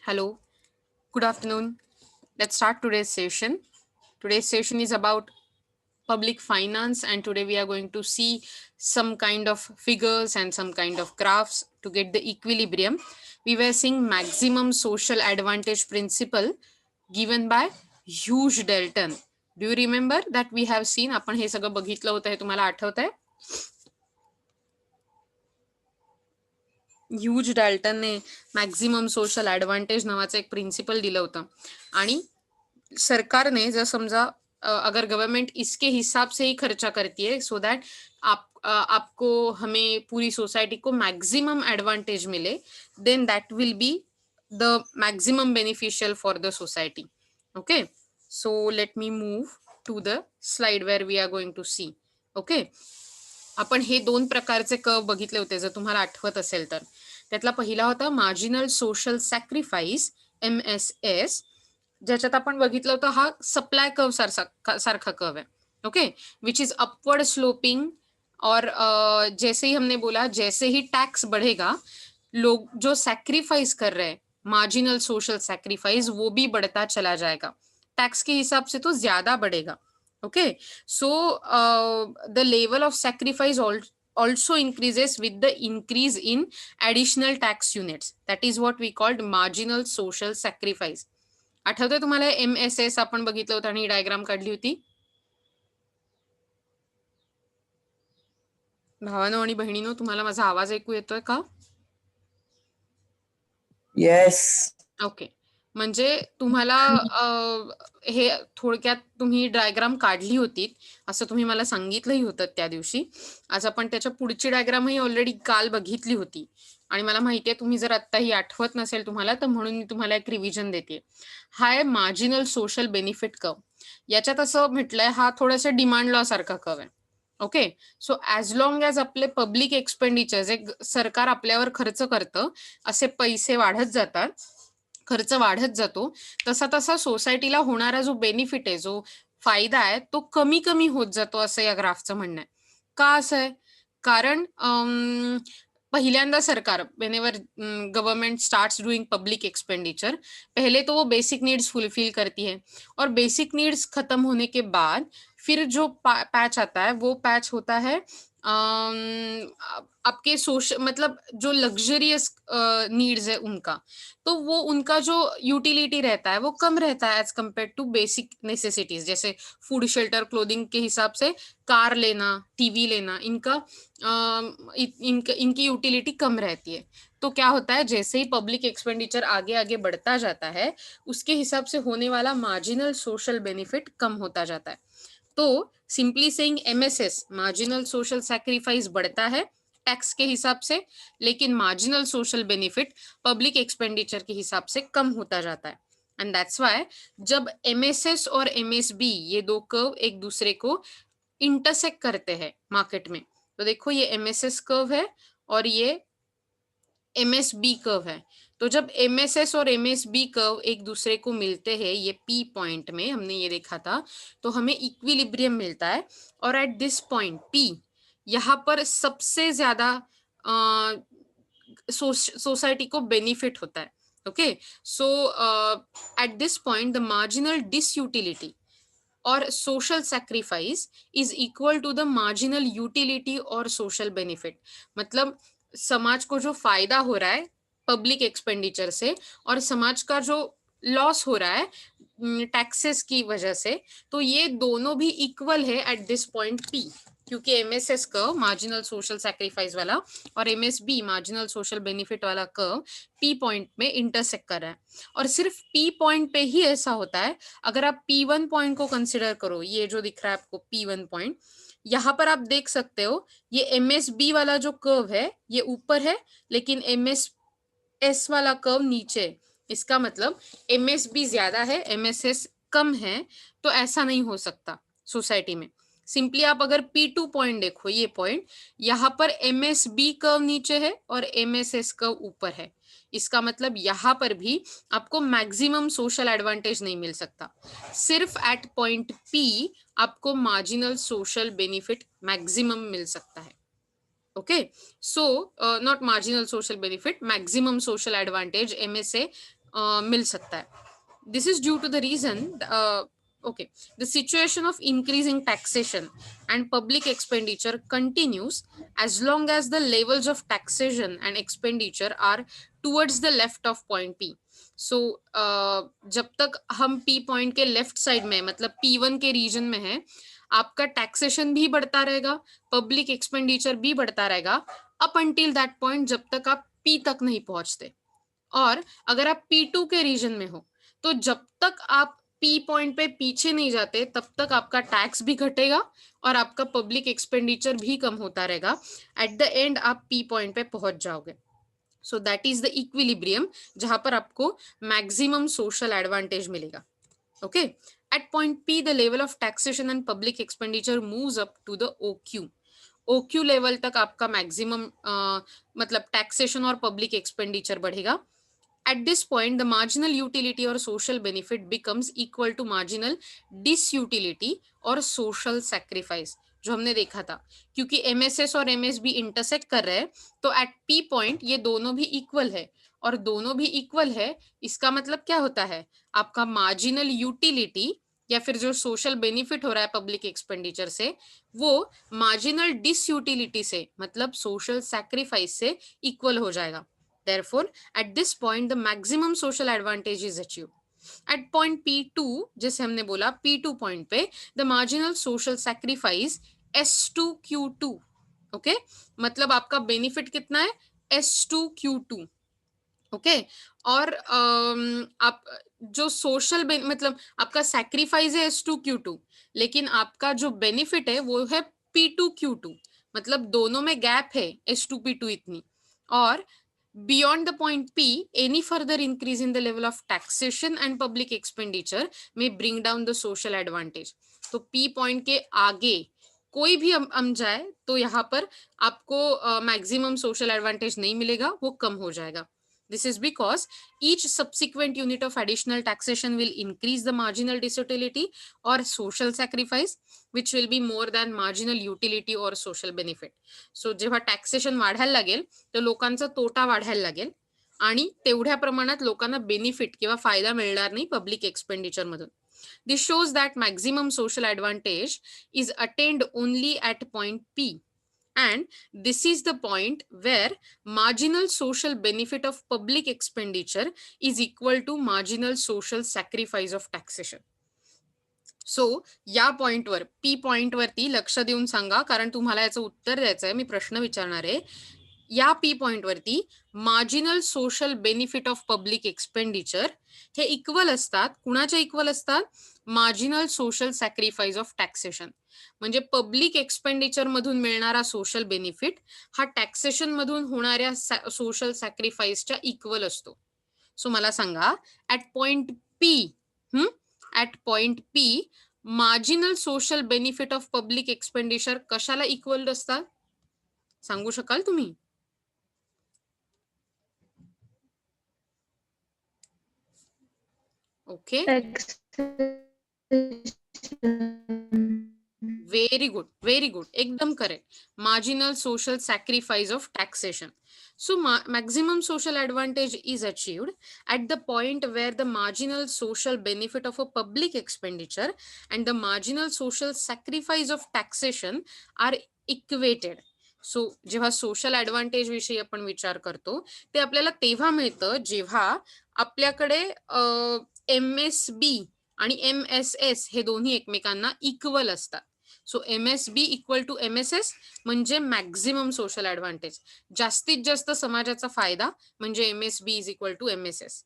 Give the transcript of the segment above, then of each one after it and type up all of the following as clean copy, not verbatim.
Hello, good afternoon. Let's start today's session. Today's session is about public finance, and today we are going to see some kind of figures and some kind of graphs to get the equilibrium. We were seeing maximum social advantage principle given by Hughes Dalton. Do you remember that we have seen? आपण हे सगळं बघितलं होतं, हे तुम्हाला आठवतंय? Huge डाल्टनने maximum social advantage नावाचं एक प्रिन्सिपल दिलं होतं आणि सरकार ने जर समझा अगर गवर्नमेंट इसके हिसाब से ही खर्चा करती है सो दैट आपको हमें पूरी सोसाइटी को मैक्सिमम एडवांटेज मिले then that will be the maximum beneficial for the society. Okay, so let me move to the slide where we are going to see. Okay, आपण हे दोन प्रकारचे कर्व बघितले होते जर तुम्हाला आठवत असेल तर. त्यातला पहिला होता मार्जिनल सोशल सॅक्रिफाईस MSS, ज्याच्यात आपण बघितलं होतं हा सप्लाय कर्व सारखा कर्व है. Okay, which is upward sloping. और जैसे ही हमने बोला जैसे ही टैक्स बढ़ेगा लोग जो सैक्रिफाइस कर रहे हैं मार्जिनल सोशल सैक्रिफाइस वो भी बढ़ता चला जाएगा. टैक्स के हिसाब से तो ज्यादा बढ़ेगा. Okay, so the level of sacrifice also increases with the increase in additional tax units. That is what we called marginal social sacrifice. आठवतंय तुम्हाला MSS आपण बघितलं होतं आणि डायग्राम काढली होती. भावानो आणि बहिणीनो, तुम्हाला माझा आवाज ऐकू येतोय का? येस. ओके, म्हणजे तुम्हाला हे थोडक्यात तुम्ही डायग्राम काढली होती असं तुम्ही मला सांगितलंही होतं त्या दिवशी. आज आपण त्याच्या पुढची डायग्रामही ऑलरेडी काल बघितली होती आणि मला माहिती आहे तुम्ही जर आत्ताही आठवत नसेल तुम्हाला तर म्हणून मी तुम्हाला एक रिव्हिजन देते. हा आहे मार्जिनल सोशल बेनिफिट कर्व. याच्यात असं म्हटलंय हा थोडासा डिमांड लॉ सारखा कर्व आहे. Okay, so as long as आपले पब्लिक एक्सपेंडिचर जे सरकार आपल्यावर खर्च करतं असे पैसे वाढत जातात, खर्च वाढत जातो, तसा तसा सोसायटीला होणारा जो बेनिफिट आहे, जो फायदा आहे, तो कमी कमी होत जातो असं या ग्राफचं म्हणणं आहे. का असं आहे? कारण पहिल्यांदा सरकार whenever government starts doing public expenditure, पहले तो वो बेसिक नीड्स फुलफिल करती है और बेसिक नीड्स खत्म होने के बाद फिर जो पैच आता है वो पैच होता है आपके सोशल मतलब जो लग्जरियस नीड्स है उनका, तो वो उनका जो यूटिलिटी रहता है वो कम रहता है as compare to basic necessities, जैसे फूड शेल्टर क्लोथिंग के हिसाब से कार लेना, टीवी लेना, इनकी यूटिलिटी कम रहती है. तो क्या होता है जैसे ही पब्लिक एक्सपेंडिचर आगे आगे बढ़ता जाता है उसके हिसाब से होने वाला मार्जिनल सोशल बेनिफिट कम होता जाता है. तो simply saying MSS marginal social sacrifice बढ़ता है टैक्स के हिसाब से, लेकिन marginal social benefit public expenditure के हिसाब से कम होता जाता है. एंड दैट्स व्हाई जब MSS और MSB ये दो कर्व एक दूसरे को इंटरसेक्ट करते हैं मार्केट में, तो देखो ये MSS कर्व है और ये MSB कर्व है. तो जब MSS और MSB कर्व एक दूसरे को मिलते हैं ये P पॉइंट में, हमने ये देखा था, तो हमें इक्विलिब्रियम मिलता है. और एट दिस पॉइंट P यहाँ पर सबसे ज्यादा सोसाइटी को बेनिफिट होता है. Okay, so at this point the marginal disutility और social sacrifice is equal to the marginal utility और सोशल बेनिफिट. मतलब समाज को जो फायदा हो रहा है पब्लिक एक्सपेंडिचर से और समाज का जो लॉस हो रहा है टैक्सेस की वजह से, तो ये दोनों भी इक्वल है एट दिस पॉइंट P, क्योंकि MSS curve marginal social sacrifice वाला और MSB मार्जिनल सोशल बेनिफिट वाला कर्व P पॉइंट में इंटरसेक्ट कर रहा है. और सिर्फ P पॉइंट पे ही ऐसा होता है. अगर आप P1 पॉइंट को कंसिडर करो, ये जो दिख रहा है आपको P1 पॉइंट, यहाँ पर आप देख सकते हो ये MSB वाला जो कर्व है ये ऊपर है, लेकिन MSS वाला कर्व नीचे. इसका मतलब MSB ज्यादा है, MSS कम है, तो ऐसा नहीं हो सकता सोसाइटी में. सिंपली आप अगर P2 पॉइंट देखो, ये पॉइंट, यहाँ पर MSB कर्व नीचे है और MSS कर्व ऊपर है. इसका मतलब यहाँ पर भी आपको मैक्सिमम सोशल एडवांटेज नहीं मिल सकता. सिर्फ एट पॉइंट P आपको marginal social benefit maximum mill सकता है. Okay, so not marginal social benefit, maximum social advantage MSA mill सकता है. This is due to the reason, okay, the situation of increasing taxation and public expenditure continues as long as the levels of taxation and expenditure are towards the left of point P. So जब तक हम P point के left side में, मतलब P1 के region में है, आपका taxation भी बढ़ता रहेगा, public expenditure भी बढ़ता रहेगा, up until that point जब तक आप P तक नहीं पहुंचते. और अगर आप P2 के रीजन में हो, तो जब तक आप P पॉइंट पे पीछे नहीं जाते, तब तक आपका टैक्स भी घटेगा और आपका पब्लिक एक्सपेंडिचर भी कम होता रहेगा. एट द एंड आप P पॉइंट पे पहुंच जाओगे. So that is the equilibrium, जहां पर आपको मैक्सिमम सोशल एडवांटेज मिलेगा. Okay, at point P the level of taxation and public expenditure moves up to the OQ level तक आपका मैक्सिमम मतलब टैक्सेशन और पब्लिक एक्सपेंडिचर बढ़ेगा. At this point, the marginal utility or social benefit becomes equal to marginal disutility or social sacrifice, जो हमने देखा था. क्योंकि MSS और MSB इंटरसेक्ट कर रहे हैं, तो एट P पॉइंट ये दोनों भी इक्वल है, और दोनों भी इक्वल है, इसका मतलब क्या होता है, आपका मार्जिनल यूटिलिटी या फिर जो सोशल बेनिफिट हो रहा है पब्लिक एक्सपेंडिचर से, वो मार्जिनल डिसयूटिलिटी से, मतलब सोशल सैक्रिफाइस से इक्वल हो जाएगा. Therefore, at this point, the maximum social advantage is achieved. At point P2, जैसे हमने बोला P2 point pay, the marginal social sacrifice S2Q2, okay? मतलब आपका बेनिफिट कितना है, S2Q2, ओके. और आप जो सोशल मतलब आपका सैक्रिफाइस है S2Q2, लेकिन आपका जो बेनिफिट है वो है P2Q2, मतलब दोनों में गैप है S2P2 इतनी. और beyond the point P, any further increase in the level of taxation and public expenditure may bring down the social advantage. तो P point के आगे कोई भी हम जाए, तो यहाँ पर आपको मैक्सिमम सोशल एडवांटेज नहीं मिलेगा, वो कम हो जाएगा. This is because each subsequent unit of additional taxation will increase the marginal disutility or social sacrifice, which will be more than marginal utility or social benefit. So जेव्हा taxation वाढायला लागेल, तर लोकांचा तोटा वाढायला लागेल आणि तेवढ्या प्रमाणात लोकांना बेनिफिट किंवा फायदा मिळणार नाही पब्लिक एक्सपेंडिचर मधून. This shows that maximum social advantage is attained only at point P, and this is the point where marginal social benefit of public expenditure is equal to marginal social sacrifice of taxation. So या पॉइंटवर P पॉइंटवरती लक्ष देऊन सांगा, कारण तुम्हाला याचं उत्तर द्यायचं आहे, मी प्रश्न विचारणार आहे. या P पॉइंटवरती marginal social benefit of public expenditure हे इक्वल असतात. कुणाच्या इक्वल असतात, marginal social sacrifice of taxation. म्हणजे पब्लिक एक्सपेंडिचर मधून मिळणारा सोशल बेनिफिट हा टॅक्सेशन मधून होणाऱ्या सोशल सॅक्रिफाईसच्या इक्वल असतो. सो मला सांगा, at point P, at point P marginal social benefit of public expenditure कशाला इक्वल असतात, सांगू शकाल तुम्ही? Okay, very good, very good, एकदम correct. Marginal social sacrifice of taxation. So maximum social advantage is achieved at the point where the marginal social benefit of a public expenditure and the marginal social sacrifice of taxation are equated. So जेव्हा social advantage विषयी आपण विचार करतो, ते आपल्याला तेव्हा मिळतं जेव्हा आपल्याकडे MSB आणि MSS हे दोन्ही एकमेकांना इक्वल असतात. So MSB equal to MSS म्हणजे मॅक्झिमम सोशल ऍडव्हान्टेज, जास्तीत जास्त समाजाचा फायदा म्हणजे MSB is equal to MSS.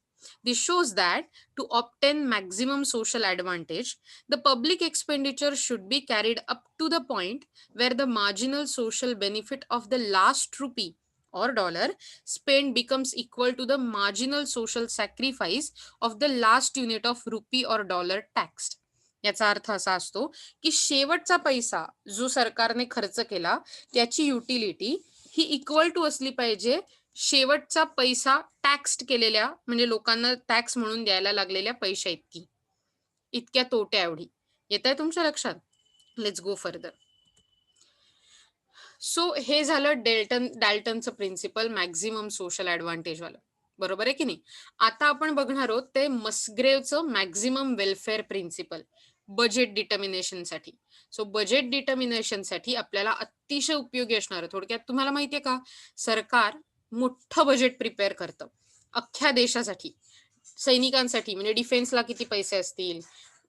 This shows that to obtain maximum social advantage, the public expenditure should be carried up to the point where the marginal social benefit of the last rupee or dollar spent becomes equal to the marginal social sacrifice of the last unit of rupee or dollar taxed. याचा अर्थ असा असतो की शेवटचा पैसा जो सरकारने खर्च केला त्याची युटिलिटी ही इक्वल टू असली पाहिजे शेवटचा पैसा टॅक्स्ड केलेल्या, म्हणजे लोकांना टॅक्स म्हणून द्यायला लागलेल्या पैशा इतकी, इतक्या तोट्या एवढी. येत आहे तुमच्या लक्षात? Let's go further. सो हे झालं डाल्टनचं प्रिन्सिपल मॅक्झिमम सोशल ऍडव्हान्टेज वाला. बरोबर आहे की नाही. आता आपण बघणार आहोत ते मस्ग्रेवचं मॅक्झिमम वेलफेअर प्रिन्सिपल बजेट डिटर्मिनेशनसाठी. सो बजेट डिटर्मिनेशनसाठी आपल्याला अतिशय उपयोगी असणार आहे. थोडक्यात तुम्हाला माहिती आहे का, सरकार मोठं बजेट प्रिपेअर करतं अख्ख्या देशासाठी. सैनिकांसाठी म्हणजे डिफेन्सला किती पैसे असतील,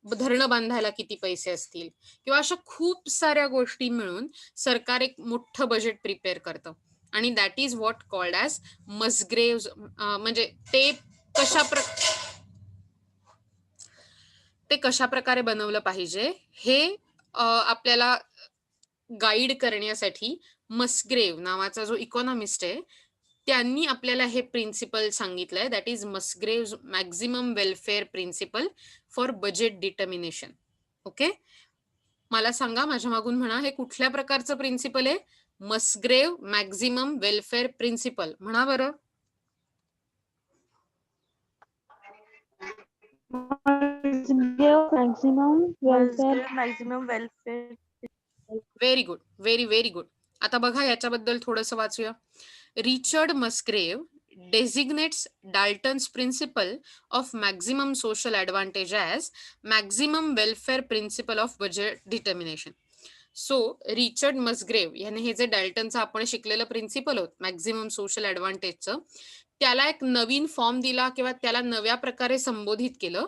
धरणं बांधायला किती पैसे असतील, किंवा अशा खूप साऱ्या गोष्टी मिळून सरकार एक मोठं बजेट प्रिपेअर करतं. आणि that is what called as Musgrave's. म्हणजे कशा प्र ते कशा प्रकारे बनवलं पाहिजे हे आपल्याला गाईड करण्यासाठी मस्ग्रेव नावाचा जो इकॉनॉमिस्ट आहे, त्यांनी आपल्याला हे प्रिन्सिपल सांगितलंय. That is Musgrave's maximum welfare principle for budget determination. Okay, मला सांगा, माझ्या मागून म्हणा, हे कुठल्या प्रकारचं प्रिन्सिपल आहे? Musgrave maximum welfare principle. म्हणा बरं. Maximum welfare. Very good, very very good. आता बघा याच्याबद्दल थोडंसं वाचूया. Richard Musgrave designates Dalton's principle of maximum social advantage as maximum welfare principle of budget determination. So Richard Musgrave याने हे जे डाल्टनचं आपण शिकलेलं प्रिन्सिपल होत मॅक्झिमम सोशल ॲडव्हान्टेजचं, त्याला एक नवीन फॉर्म दिला किंवा त्याला नव्या प्रकारे संबोधित केलं.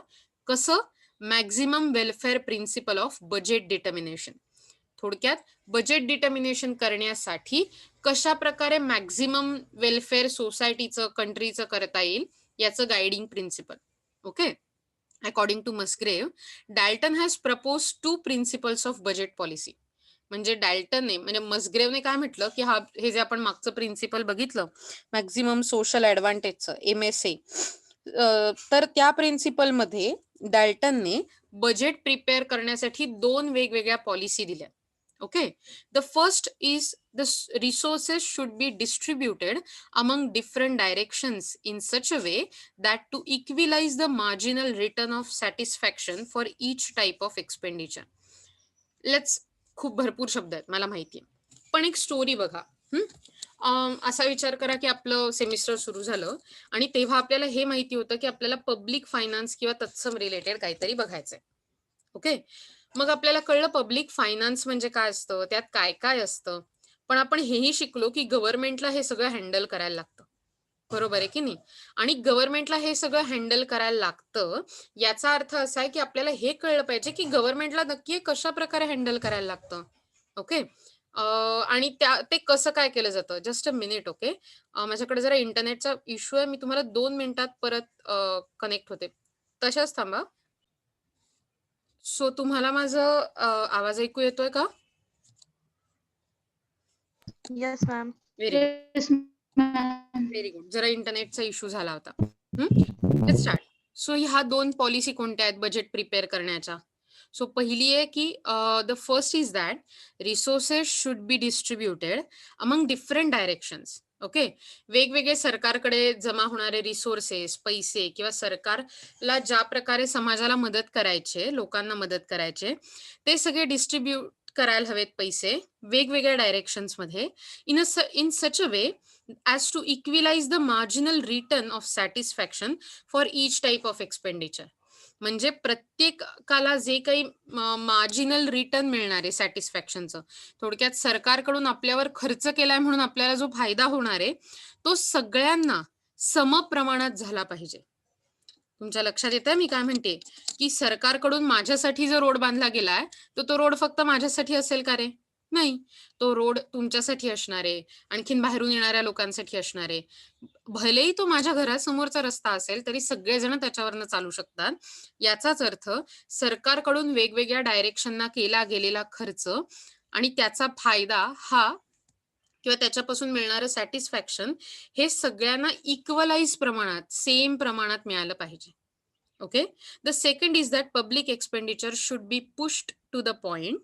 कसं? Maximum welfare principle of budget determination. थोडक्यात बजेट डिटर्मिनेशन करण्यासाठी कशा प्रकारे मॅक्झिमम वेलफेअर सोसायटीचं, कंट्रीचं करता येईल याचं guiding principle. Okay, according to Musgrave, Dalton has propose 2 principles of budget policy. म्हणजे डाल्टनने, म्हणजे मस्ग्रेवने काय म्हटलं की हे जे आपण मागचं प्रिन्सिपल बघितलं मॅक्झिमम सोशल ॲडव्हान्टेजचं MSA, तर त्या प्रिन्सिपलमध्ये डाल्टनने बजेट प्रिपेअर करण्यासाठी 2 वेगवेगळ्या पॉलिसी दिल्या. Okay, the first is the resources should be distributed among different directions in such a way that to equalize the marginal return of satisfaction for each type of expenditure. Let's, खूप भरपूर शब्द आहेत मला माहिती आहे, पण एक स्टोरी बघा. असा विचार करा की आपलं सेमिस्टर सुरू झालं आणि तेव्हा आपल्याला हे माहिती होतं की आपल्याला पब्लिक फायनान्स किंवा तत्सम रिलेटेड काहीतरी बघायचंय. ओके, मग आपल्याला कळलं पब्लिक फायनान्स म्हणजे काय असतं, त्यात काय काय असतं. पण आपण हेही शिकलो की गव्हर्नमेंटला हे सगळं हँडल करायला लागतं. बरोबर आहे की नाही. आणि गव्हर्नमेंटला हे सगळं हँडल करायला लागतं, याचा अर्थ असा आहे की आपल्याला हे कळलं पाहिजे की गव्हर्नमेंटला नक्की कशा प्रकारे हँडल करायला लागतं. ओके, आणि ते कसं काय केलं जातं. Just a minute. ओके, माझ्याकडे जरा इंटरनेटचा इश्यू आहे. मी तुम्हाला 2 मिनिटात परत कनेक्ट होते. तशाच थांबा. सो तुम्हाला माझं आवाज ऐकू येतोय का? Yes ma'am. Very good. जरा इंटरनेटचा इश्यू झाला होता. Let's start. सो ह्या 2 पॉलिसी कोणत्या आहेत बजेट प्रिपेअर करण्याच्या? सो पहिली आहे की the first is that resources should be distributed among different directions. Okay, वेगवेगळे सरकारकडे जमा होणारे रिसोर्सेस, पैसे, किंवा सरकारला ज्या प्रकारे समाजाला मदत करायचे, लोकांना मदत करायचे, ते सगळे डिस्ट्रीब्यूट करायला हवेत पैसे वेगवेगळ्या डायरेक्शन्समध्ये in such a way as to equalize the marginal return of satisfaction for each type of expenditure. म्हणजे प्रत्येकाला जे काही मार्जिनल रिटर्न मिळणार आहे सॅटिस्फॅक्शनचं, थोडक्यात सरकारकडून आपल्यावर खर्च केलाय म्हणून आपल्याला जो फायदा होणार आहे तो सगळ्यांना सम प्रमाणात झाला पाहिजे. तुमच्या लक्षात येतंय मी काय म्हणते? की सरकारकडून माझ्यासाठी जो रोड बांधला गेलाय तो रोड फक्त माझ्यासाठी असेल का रे? नाही, तो रोड तुमच्यासाठी असणार आहे, आणखीन बाहेरून येणाऱ्या लोकांसाठी असणार आहे. भलेही तो माझ्या घरासमोरचा रस्ता असेल तरी सगळेजण त्याच्यावरनं चालू शकतात. याचाच अर्थ सरकारकडून वेगवेगळ्या डायरेक्शनना केला गेलेला खर्च आणि त्याचा फायदा हा किंवा त्याच्यापासून मिळणारं सॅटिस्फॅक्शन हे सगळ्यांना इक्वलाइज प्रमाणात, सेम प्रमाणात मिळालं पाहिजे. Okay, the second is that public expenditure should be pushed to the point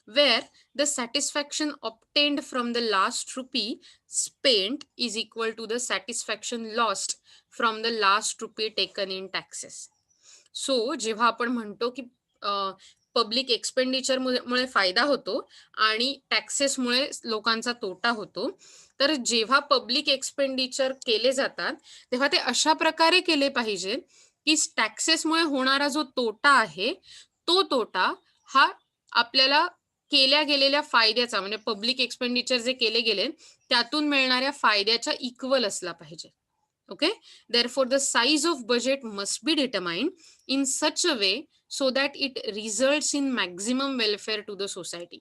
where the satisfaction obtained from the last rupee spent is equal to the satisfaction lost from the last rupee taken in taxes. So जेव्हा आपण म्हणतो की public expenditure मुळे फायदा होतो आणि टॅक्सेसमुळे लोकांचा तोटा होतो. तर जेव्हा पब्लिक एक्सपेंडिचर केले जातात तेव्हा ते अशा प्रकारे केले पाहिजे की टॅक्सेसमुळे होणारा जो तोटा आहे तो तोटा हा आपल्याला केल्या गेलेल्या फायद्याचा म्हणजे पब्लिक एक्सपेंडिचर जे केले गेले त्यातून मिळणाऱ्या फायद्याच्या इक्वल असला पाहिजे. Okay, therefore the size of budget must be determined in such a way so that it results in maximum welfare to the society.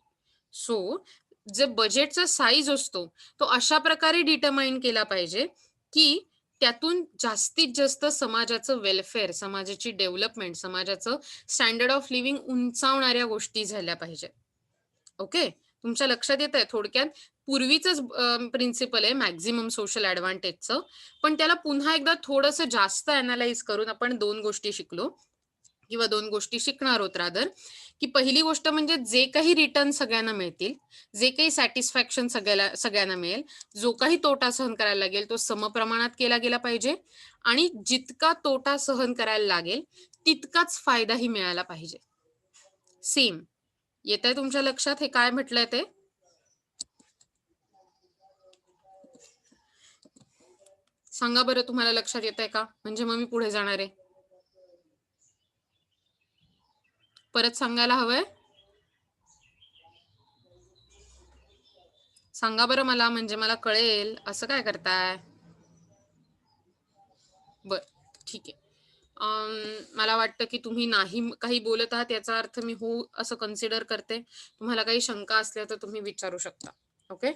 So जे बजेटचा साईज असतो तो अशा प्रकारे डिटरमाइन केला पाहिजे की त्यातून जास्तीत जास्त समाजाचं वेलफेअर, समाजाची डेव्हलपमेंट, समाजाचं स्टँडर्ड ऑफ लिव्हिंग उंचावणाऱ्या गोष्टी झाल्या पाहिजे. ओके, तुमच्या लक्षात येत आहे थोडक्यात पूर्वीच प्रिन्सिपल आहे मॅक्झिमम सोशल ऍडव्हान्टेजचं, पण त्याला पुन्हा एकदा थोडंसं जास्त अनालाइज करून आपण 2 गोष्टी शिकलो किंवा 2 गोष्टी शिकणार आहोत रादर. की पहिली गोष्ट म्हणजे जे काही रिटर्न सगळ्यांना मिळतील, जे काही सॅटिस्फॅक्शन सगळ्यांना मिळेल, जो काही तोटा सहन करायला लागेल तो समप्रमाणात केला गेला पाहिजे आणि जितका तोटा सहन करायला लागेल तितकाच फायदाही मिळाला पाहिजे. सेम येत आहे तुमच्या लक्षात हे काय म्हटलंय ते? सांगा बरं तुम्हाला लक्षात येत आहे का? म्हणजे मग मी पुढे जाणार आहे. परत सांगायला हवंय? सांगा बरं मला, म्हणजे मला कळेल. असं काय करताय? बर, ठीक आहे. मला वाटतं की तुम्ही नाही काही बोलत आहात याचा अर्थ मी हो असं कन्सिडर करते. तुम्हाला काही शंका असल्या तर तुम्ही विचारू शकता. ओके,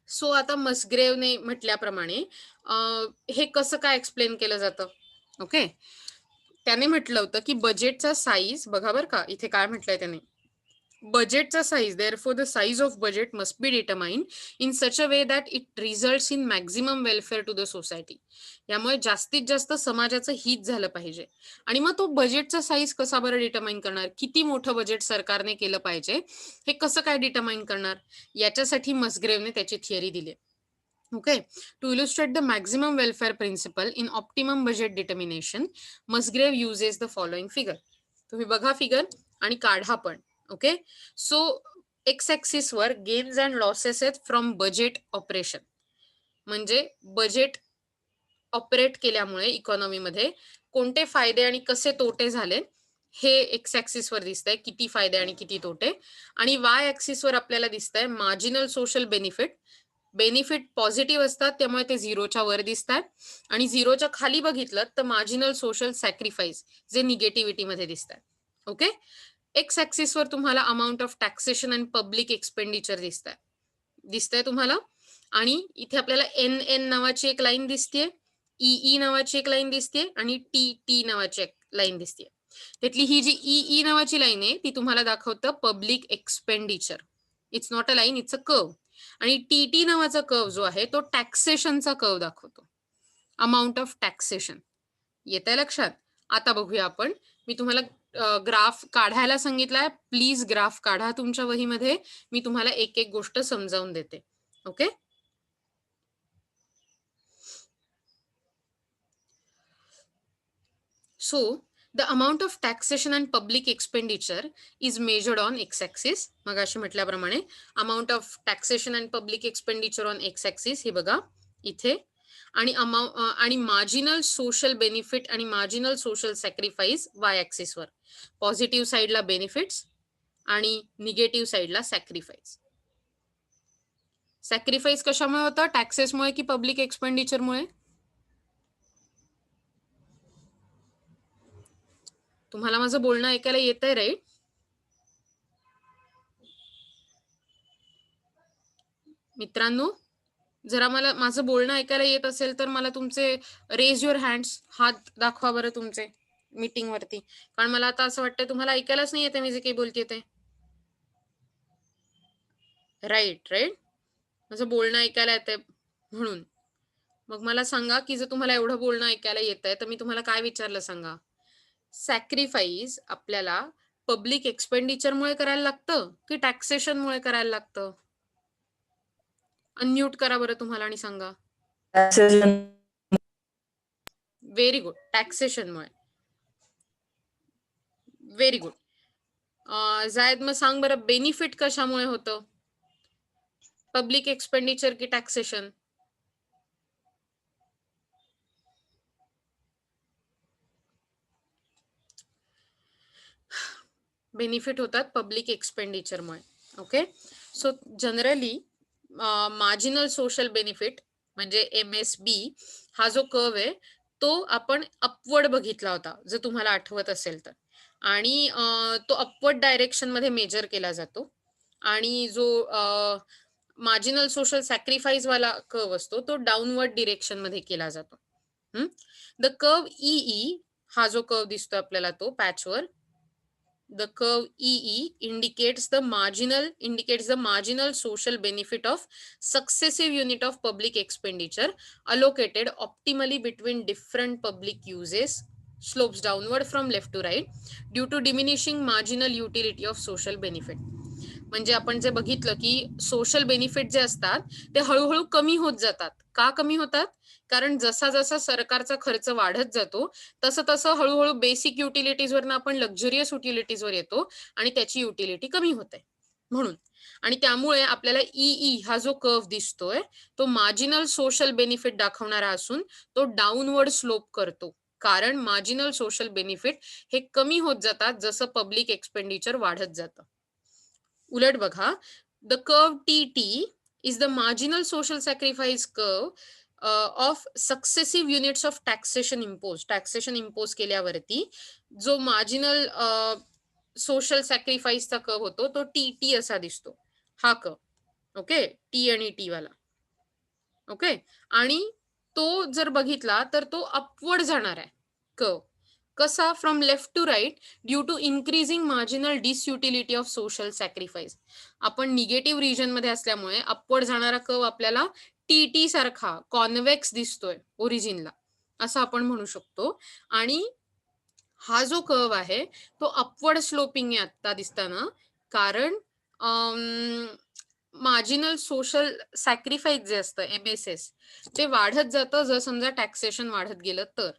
सो आता मसग्रेवने म्हटल्याप्रमाणे हे कसं काय एक्सप्लेन केलं जातं? ओके, त्याने म्हटलं होतं की बजेटचा साईज बघा बरं का, इथे काय म्हटलंय त्याने, बजेटचा size therefore the size of budget must be determined in such a way that it results in maximum welfare to the society. यामुळे जास्तीत जास्त समाजाचं हित झालं पाहिजे. आणि मग तो बजेटचा साईज कसा बरं डिटरमाइन करणार, किती मोठं बजेट सरकारने केलं पाहिजे हे कसं काय डिटरमाइन करणार, याच्यासाठी मसग्रेवने त्याची थिअरी दिली. Okay, to illustrate the maximum welfare principle in optimum budget determination, Musgrave uses the following figure. तुम्ही बघा फिगर आणि काढा पण. ओके, सो एक्स ऍक्सिस वर गेन्स अँड लॉसेस आहेत फ्रॉम बजेट ऑपरेशन, म्हणजे बजेट ऑपरेट केल्यामुळे इकॉनॉमीमध्ये कोणते फायदे आणि कसे तोटे झाले हे एक्स ऍक्सिस वर दिसतंय, किती फायदे आणि किती तोटे. आणि वाय ऍक्सिस वर आपल्याला दिसतंय marginal social benefit. Benefit positive असतात त्यामुळे ते झिरोच्या वर दिसतात आणि झिरोच्या खाली बघितलं तर मार्जिनल सोशल सॅक्रिफाईस जे निगेटिव्हिटी मध्ये दिसतात. ओके, एक्स ऍक्सिस वर तुम्हाला amount of taxation and public expenditure दिसतंय तुम्हाला. आणि इथे आपल्याला एन एन नावाची एक लाईन दिसते, ई नावाची एक लाईन दिसते आणि टी टी नावाची एक लाईन दिसते. त्यातली ही जी ई नावाची लाईन आहे ती तुम्हाला दाखवतं public expenditure. It's not a line, it's a curve. आणि टी नावाचा कर्व जो आहे तो टॅक्सेशनचा कर्व दाखवतो, अमाऊंट ऑफ टॅक्सेशन. येत आहे लक्षात? आता बघूया आपण. मी तुम्हाला ग्राफ काढायला सांगितलाय, प्लीज ग्राफ काढा तुमच्या वहीमध्ये. मी तुम्हाला एक एक गोष्ट समजावून देते. Okay, so the amount of taxation and public expenditure is measured on x-axis. मगाशी म्हटल्याप्रमाणे amount of taxation and public expenditure on x-axis हे बघा इथे, आणि मार्जिनल सोशल बेनिफिट आणि marginal social sacrifice Y axis वर. पॉझिटिव्ह साईडला बेनिफिट्स आणि निगेटिव्ह साईडला सॅक्रिफाईस. सॅक्रिफाईस कशामुळे होतं, टॅक्सेसमुळे की पब्लिक एक्सपेंडिचरमुळे? तुम्हाला माझं बोलणं ऐकायला येत आहे राईट? मित्रांनो, जरा मला माझं बोलणं ऐकायला येत असेल तर मला तुमचे रेज युअर हँड्स, हात दाखवा बरं तुमचे मीटिंग वरती, कारण मला आता असं वाटतं तुम्हाला ऐकायलाच नाही येते मी जे काही बोलते ते. राईट राईट, माझं बोलणं ऐकायला येतंय म्हणून. मग मला सांगा की जर तुम्हाला एवढं बोलणं ऐकायला येतंय तर मी तुम्हाला काय विचारलं सांगा. सॅक्रिफाईस आपल्याला पब्लिक एक्सपेंडिचरमुळे करायला लागतं की टॅक्सेशनमुळे करायला लागतं? अनम्यूट करा बरं तुम्हाला आणि सांगा. व्हेरी गुड, टॅक्सेशनमुळे. Very good. जायद मग सांग बरं, बेनिफिट कशामुळे होतं? पब्लिक एक्सपेंडिचर की टॅक्सेशन? बेनिफिट होतात पब्लिक एक्सपेंडिचरमुळे. Okay, so generally marginal social benefit म्हणजे MSB हा जो कर्व आहे तो आपण अपवर्ड बघितला होता, जर तुम्हाला आठवत असेल तर. आणि तो अपवर्ड डायरेक्शन मध्ये मेजर केला जातो. आणि जो मार्जिनल सोशल सॅक्रिफाईस वाला कर्व असतो तो डाऊनवर्ड डिरेक्शन मध्ये केला जातो. द कर्व EE हा जो कर्व दिसतो आपल्याला तो पॅचवर, the curve EE indicates the marginal social benefit of successive unit of public expenditure allocated optimally between different public uses, slopes downward from left to right due to diminishing marginal utility of social benefit. म्हणजे आपण जे बघितलं की social benefit जे असतात ते हळूहळू कमी होत जातात. का कमी होतात? कारण जसा जसा सरकारचा खर्च वाढत जातो तसं तसं हळूहळू बेसिक युटिलिटीजवरनं आपण लक्झरियस युटिलिटीजवर येतो आणि त्याची युटिलिटी कमी होते म्हणून. आणि त्यामुळे आपल्याला EE हा जो कर्व दिसतोय तो मार्जिनल सोशल बेनिफिट दाखवणारा असून तो डाऊनवर्ड स्लोप करतो. कारण मार्जिनल सोशल बेनिफिट हे कमी होत जातात जसं पब्लिक एक्सपेंडिचर वाढत जातं. उलट बघा, the curve TT is the marginal social sacrifice curve of successive units of taxation impose केल्यावरती जो मार्जिनल सोशल सॅक्रिफाईसचा कर्व होतो तो TT असा दिसतो, हा कर्व. ओके, T आणि T वाला. ओके, आणि तो जर बघितला तर तो अपवर्ड जाणार आहे कर्व. कसा? From left to right due to increasing marginal disutility of social sacrifice. आपण निगेटिव्ह रिजन मध्ये असल्यामुळे अपवर्ड जाणारा कर्व आपल्याला TT सारखा कॉन्व्हेक्स दिसतोय ओरिजिनला, असं आपण म्हणू शकतो. आणि हा जो कर्व आहे तो अपवर्ड स्लोपिंग आहे आता दिसताना, कारण मार्जिनल सोशल सॅक्रिफाईस जे असतं MSS ते वाढत जातं जर समजा टॅक्सेशन वाढत गेलं तर.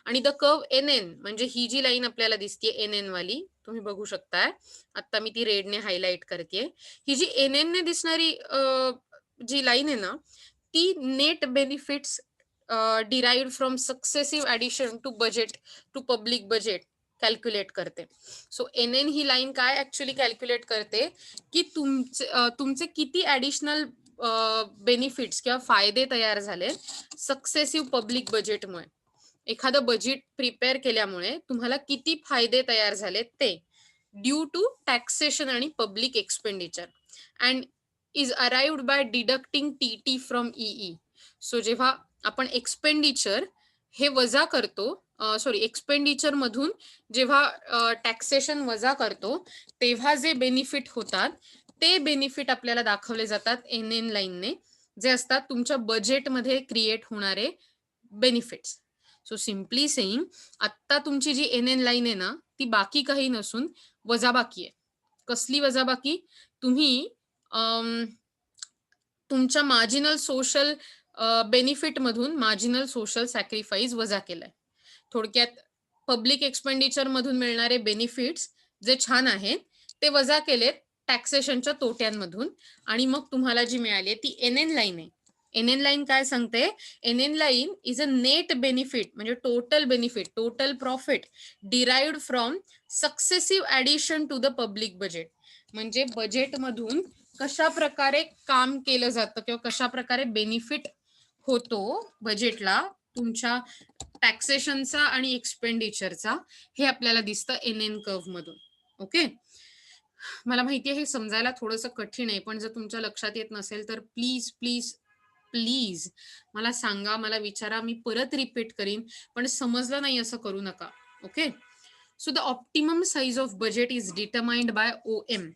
आणि द कर्व NN म्हणजे ही जी लाईन आपल्याला दिसते NN वाली, तुम्ही बघू शकताय आता मी ती रेडने हायलाइट करते. ही जी NN ने दिसणारी जी लाईन आहे ना ती net benefits derived from successive addition to budget to public budget calculate करते. सो NN ही लाईन काय ऍक्च्युली कॅल्क्युलेट करते की तुमचे किती ऍडिशनल बेनिफिट्स किंवा फायदे तयार झाले सक्सेसिव्ह पब्लिक बजेटमुळे. एखादं बजेट प्रिपेअर केल्यामुळे तुम्हाला किती फायदे तयार झाले ते ड्यू टू टॅक्सेशन आणि public expenditure and is arrived by deducting TT from EE. So जेव्हा आपण एक्सपेंडिचर हे वजा करतो, एक्सपेंडिचर मधून जेव्हा टॅक्सेशन वजा करतो तेव्हा जे बेनिफिट होतात ते बेनिफिट आपल्याला दाखवले जातात NN लाईनने, जे असतात तुमच्या बजेटमध्ये क्रिएट होणारे बेनिफिट्स. सो सिम्पली सेईंग, आत्ता तुमची जी NN लाईन आहे ना ती बाकी काही नसून वजाबाकी आहे. कसली वजाबाकी? तुम्ही तुमच्या मार्जिनल सोशल बेनिफिट मधून मार्जिनल सोशल सॅक्रिफाईस वजा केलाय. थोडक्यात पब्लिक एक्सपेंडिचर मधून मिळणारे बेनिफिट्स जे छान आहेत ते वजा केलेत टॅक्सेशनच्या तोट्यांमधून, आणि मग तुम्हाला जी मिळाली ती NN लाईन आहे. NN लाईन काय सांगते? NN line is a net benefit म्हणजे total benefit, total profit derived from successive addition to the public budget. म्हणजे बजेटमधून कशा प्रकारे काम केलं जातं किंवा कशा प्रकारे बेनिफिट होतो बजेटला तुमच्या टॅक्सेशनचा आणि एक्सपेंडिचरचा, हे आपल्याला दिसतं NN कर्व मधून. ओके, मला माहिती आहे हे समजायला थोडंसं कठीण आहे, पण जर तुमच्या लक्षात येत नसेल तर प्लीज प्लीज प्लीज मला सांगा, मला विचारा, मी परत रिपीट करीन, पण समजलं नाही असं करू नका. Okay, so the optimum size of budget is determined by OM.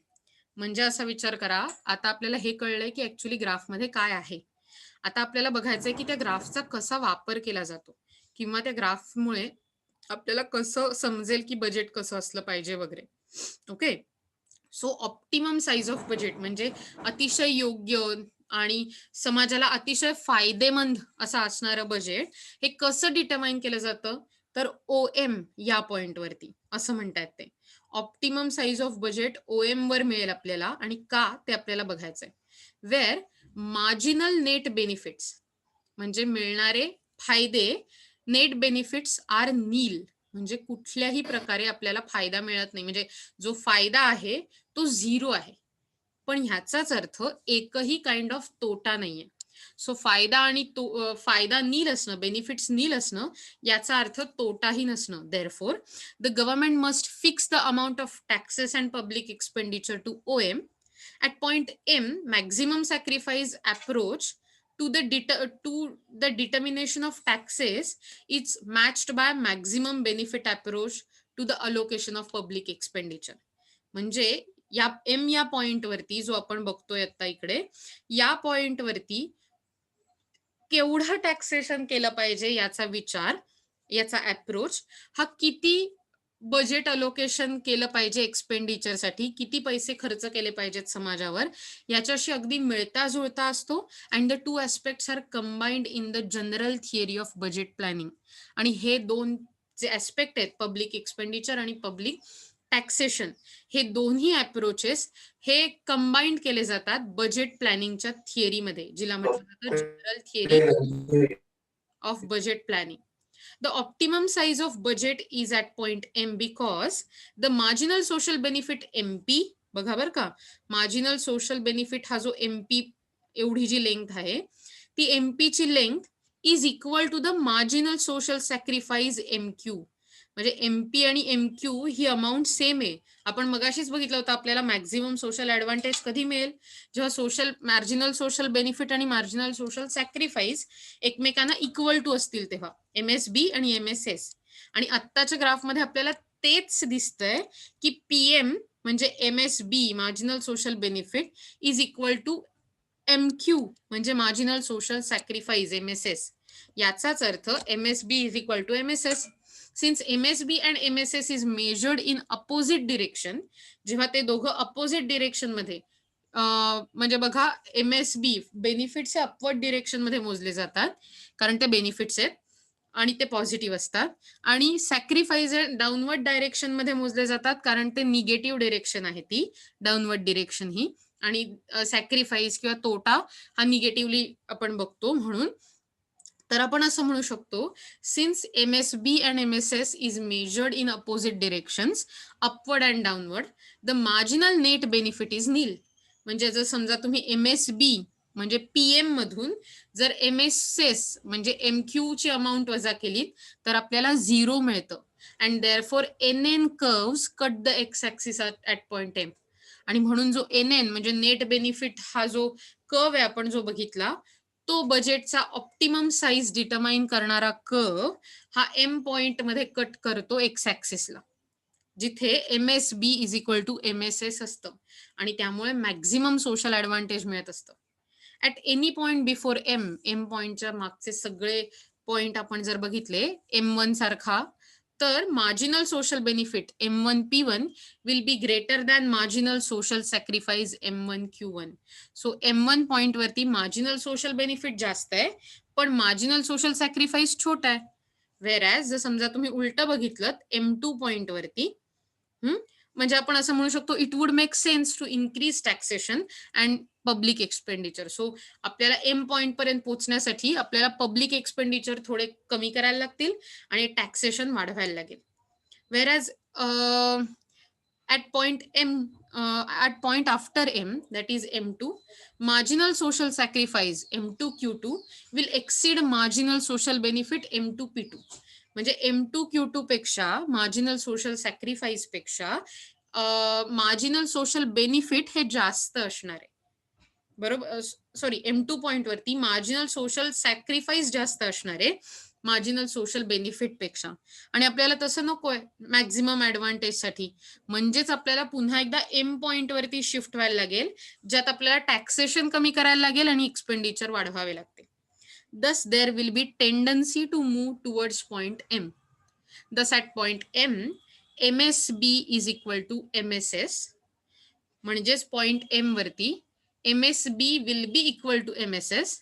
म्हणजे असा विचार करा, आता आपल्याला हे कळलंय की ऍक्च्युली ग्राफमध्ये काय आहे. आता आपल्याला बघायचंय की त्या ग्राफचा कसा वापर केला जातो किंवा त्या ग्राफमुळे आपल्याला कसं समजेल की बजेट कसं असलं पाहिजे वगैरे. Okay, so optimum size of budget म्हणजे अतिशय योग्य आणि समाजाला अतिशय फायदेमंद असं असणारं बजेट हे कसं डिटरमाइन केलं जातं? तर OM या पॉइंटवरती असं म्हणतात ते. Optimum size of budget OM वर मिळेल आपल्याला आणि का ते आपल्याला बघायचंय. वेअर मार्जिनल नेट बेनिफिट्स म्हणजे मिळणारे फायदे, नेट बेनिफिट्स आर नील म्हणजे कुठल्याही प्रकारे आपल्याला फायदा मिळत नाही, म्हणजे जो फायदा आहे तो झिरो आहे. पण ह्याचाच अर्थ एकही काइंड ऑफ तोटा नाहीये. सो फायदा आणि फायदा नील असणं, बेनिफिट्स नील असणं याचा अर्थ तोटाही नसणं. Therefore the government must fix the amount of taxes and public expenditure to OM. At point M, maximum sacrifice approach to the determination of taxes is matched by maximum benefit approach to the allocation of public expenditure. म्हणजे या M या point वरती जो आपण बघतोय आता इकडे, या पॉइंट वरती केवढं टॅक्सेशन केलं पाहिजे याचा विचार, याचा अप्रोच हा किती बजेट अलोकेशन केलं पाहिजे एक्सपेंडिचरसाठी, किती पैसे खर्च केले पाहिजेत समाजावर, याच्याशी अगदी मिळता जुळता असतो. And the two aspects are combined in the general theory of budget planning. आणि हे दोन जे ॲस्पेक्ट आहेत, पब्लिक एक्सपेंडिचर आणि पब्लिक टॅक्सेशन, हे दोन्ही अप्रोचेस हे कंबाइंड केले जातात बजेट प्लॅनिंगच्या थिअरीमध्ये, जिला म्हटलं जातं general theory of budget planning. The optimum size of budget is at point M because the marginal social benefit MP, बघा बरं का, marginal social benefit हा जो MP एवढी जी लेंथ आहे, ती MP ची length is equal to the marginal social sacrifice MQ. म्हणजे MP आणि MQ ही अमाऊंट सेम आहे. आपण मगाशीच बघितलं होतं, आपल्याला मॅक्झिमम सोशल ऍडव्हान्टेज कधी मिळेल, जेव्हा मार्जिनल सोशल बेनिफिट आणि मार्जिनल सोशल सॅक्रिफाईस एकमेकांना इक्वल टू असतील तेव्हा, MSB आणि MSS. आणि आत्ताच्या ग्राफमध्ये आपल्याला तेच दिसतंय की PM म्हणजे MSB marginal social benefit is equal to MQ म्हणजे मार्जिनल सोशल सॅक्रिफाईस MSS. याचाच अर्थ MSB is equal to MSS. Since MSB and MSS is measured in opposite direction, जेव्हा ते दोघं अपोजिट डिरेक्शन मध्ये म्हणजे बघा, MSB बेनिफिट्स हे अपवर्ड डिरेक्शन मध्ये मोजले जातात कारण ते बेनिफिट्स आहेत आणि ते पॉझिटिव्ह असतात, आणि सॅक्रिफाईस डाऊनवर्ड डायरेक्शन मध्ये मोजले जातात कारण ते निगेटिव्ह डिरेक्शन आहे, ती डाऊनवर्ड डिरेक्शन ही. आणि सॅक्रिफाईस किंवा तोटा हा निगेटिव्हली आपण बघतो म्हणून. तर आपण असं म्हणू शकतो, since MSB and MSS is measured in opposite directions upward and downward, the marginal net benefit is nil. म्हणजे जर समजा तुम्ही MSB म्हणजे PM मधून जर MSS म्हणजे MQ ची अमाऊंट वजा केली तर आपल्याला 0 मिळतं. And therefore NN curves cut the x axis at point M. आणि म्हणून जो NN म्हणजे नेट बेनिफिट हा जो कर्व आहे आपण जो बघितला, तो बजेटचा ऑप्टिमम साईज डिटरमाइन करणारा कर्व हा M पॉइंट मध्ये कट करतो एक्स ऍक्सिसला, जिथे MSB is equal to MSS असतं आणि त्यामुळे मॅक्झिमम सोशल ऍडव्हान्टेज मिळत असतं. At any point before M पॉइंटच्या मागचे सगळे पॉइंट आपण जर बघितले M1 सारखा, तर marginal social benefit M1P1 will be greater than marginal social sacrifice M1Q1. So M1 point वरती मार्जिनल सोशल बेनिफिट जास्त आहे पण मार्जिनल सोशल सॅक्रिफाईस छोटा आहे. व्हेरॅज जर समजा तुम्ही उलट बघितलं M2 पॉइंट वरती, म्हणजे आपण असं म्हणू शकतो, it would make sense to increase taxation and public expenditure. So आपल्याला M पॉइंट पर्यंत पोहोचण्यासाठी आपल्याला पब्लिक एक्सपेंडिचर थोडे कमी करायला लागतील आणि टॅक्सेशन वाढवायला लागेल. Whereas at point after M, that is M2, marginal social sacrifice M2Q2 will exceed marginal social benefit M2P2. म्हणजे M2Q2 पेक्षा मार्जिनल सोशल सॅक्रिफाईस पेक्षा मार्जिनल सोशल बेनिफिट हे जास्त असणार आहे. बरोबर, सॉरी, M2 पॉइंट वरती मार्जिनल सोशल सॅक्रिफाईस जास्त असणार आहे मार्जिनल सोशल बेनिफिट पेक्षा. आणि आपल्याला तसं नकोय मॅक्झिमम ऍडव्हान्टेज साठी, म्हणजेच आपल्याला पुन्हा एकदा M पॉइंट वरती शिफ्ट व्हायला लागेल, ज्यात आपल्याला टॅक्सेशन कमी करायला लागेल आणि एक्सपेंडिचर वाढवावे लागते. Thus there will be tendency to move towards point M. Thus at point M, MSB is equal to MSS. म्हणजेच पॉइंट M वरती MSB will be equal to MSS.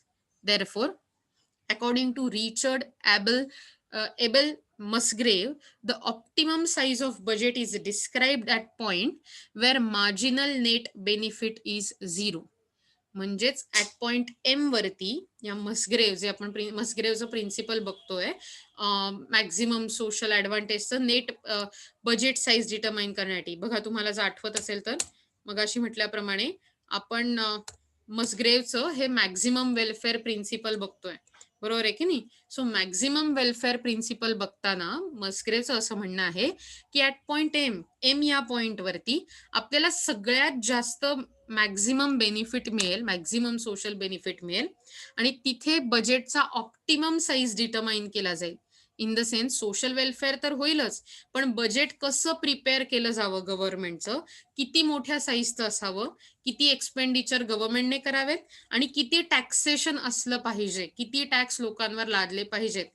Therefore, according to Richard Abel Musgrave, the optimum size of budget is described at point where marginal net benefit is 0. म्हणजेच at point M वरती या Musgrave जे आपण मस्ग्रेवचं principle बघतोय, maximum social ऍडव्हान्टेजचं net budget size determine करण्यासाठी. बघा, तुम्हाला जर आठवत असेल तर मगाशी म्हटल्याप्रमाणे आपण मस्ग्रेवचं हे मॅक्झिमम वेलफेअर प्रिन्सिपल बघतोय, बरोबर आहे की नाही. सो मॅक्झिमम वेलफेअर प्रिन्सिपल बघताना मस्ग्रेवचं असं म्हणणं आहे की ऍट पॉइंट एम या पॉइंट वरती आपल्याला सगळ्यात जास्त मॅक्झिमम बेनिफिट मिळेल, मॅक्झिमम सोशल बेनिफिट मिळेल आणि तिथे बजेटचा ऑप्टिमम साईज डिटरमाइन केला जाईल. In the sense social welfare तर होईलच, पण बजेट कसं प्रिपेअर केलं जावं गव्हर्नमेंटचं, किती मोठ्या साईजचं असावं, किती एक्सपेंडिचर गव्हर्नमेंटने करावेत आणि किती टॅक्सेशन असलं पाहिजे, किती टॅक्स लोकांवर लादले पाहिजेत,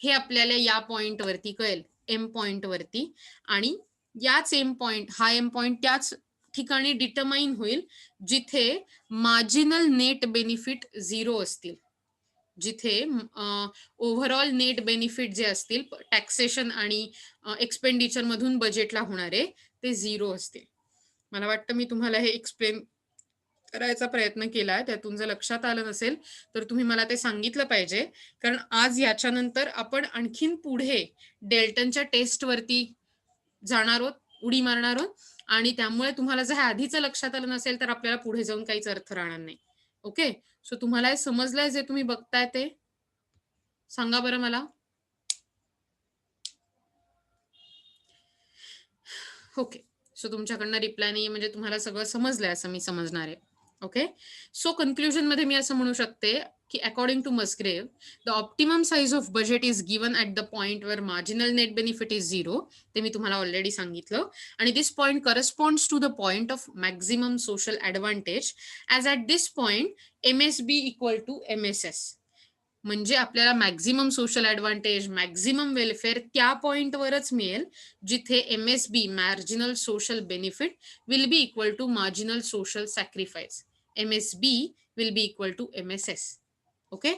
हे आपल्याला या पॉइंट वरती कळेल, एम पॉइंट वरती. आणि याच एम पॉइंट, हा एम पॉइंट त्याच ठिकाणी डिटरमाइन होईल जिथे मार्जिनल नेट बेनिफिट 0 असतील, जिथे ओव्हरऑल नेट बेनिफिट जे असतील टॅक्सेशन आणि एक्सपेंडिचर मधून बजेटला होणारे ते 0 असतील. मला वाटतं मी तुम्हाला हे एक्सप्लेन करायचा प्रयत्न केलाय. त्यातून जर लक्षात आलं नसेल तर तुम्ही मला ते सांगितलं पाहिजे, कारण आज याच्यानंतर आपण आणखीन पुढे डेल्टनच्या टेस्टवरती जाणार आहोत, उडी मारणार आहोत, आणि त्यामुळे तुम्हाला जर आधीच लक्षात आलं नसेल तर आपल्याला पुढे जाऊन काहीच अर्थ राहणार नाही. ओके, सो तुम्हाला हे समजलंय जे तुम्ही बघताय ते? सांगा बरं मला. ओके, सो तुमच्याकडनं रिप्लाय नाही म्हणजे तुम्हाला सगळं समजलंय असं मी समजणार आहे. ओके, सो कन्क्लुजन मध्ये मी असं म्हणू शकते की according to Musgrave, the optimum size of budget is given at the point where marginal net benefit is 0. ते मी तुम्हाला ऑलरेडी सांगितलं. आणि this point corresponds to the point of maximum social advantage as at this point MSB equal to MSS. म्हणजे आपल्याला maximum social advantage, maximum welfare त्या पॉइंटवरच मिळेल जिथे MSB, marginal social benefit, will be equal to marginal social sacrifice. MSB will be equal to MSS. Okay,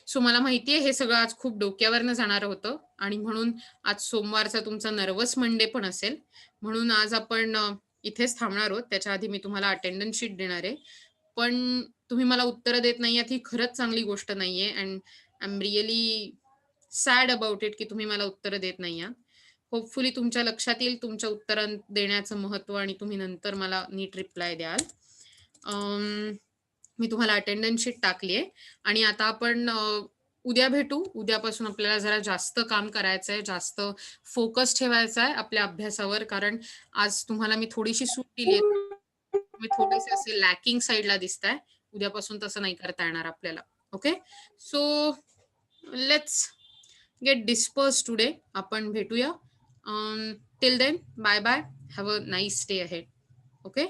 so मला माहितीये हे सगळं आज खूप डोक्यावरनं जाणार होतं आणि म्हणून आज सोमवारचा तुमचा नर्वस मंडे पण असेल, म्हणून आज आपण इथेच थांबणार आहोत. त्याच्या आधी मी तुम्हाला अटेंडन्स शीट देणार आहे, पण तुम्ही मला उत्तरं देत नाही ही खरंच चांगली गोष्ट नाहीये. And I am really sad about it की तुम्ही मला उत्तरं देत नाही आहात. होपफुली तुमच्या लक्षात येईल तुमच्या उत्तरां देण्याचं महत्व आणि तुम्ही नंतर मला नीट रिप्लाय द्याल. मी तुम्हाला अटेंडन्स शीट टाकली आहे आणि आता आपण उद्या भेटू. उद्यापासून आपल्याला जरा जास्त काम करायचं आहे, जास्त फोकस ठेवायचा आहे आपल्या अभ्यासावर, कारण आज तुम्हाला मी थोडीशी सूट दिली आहे. तुम्ही थोडेसे असे लॅकिंग साईडला दिसताय. उद्यापासून तसं नाही करता येणार आपल्याला. Okay, so let's get disperse today. आपण भेटूया. Till then, bye bye. Have a nice day ahead. Okay,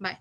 bye.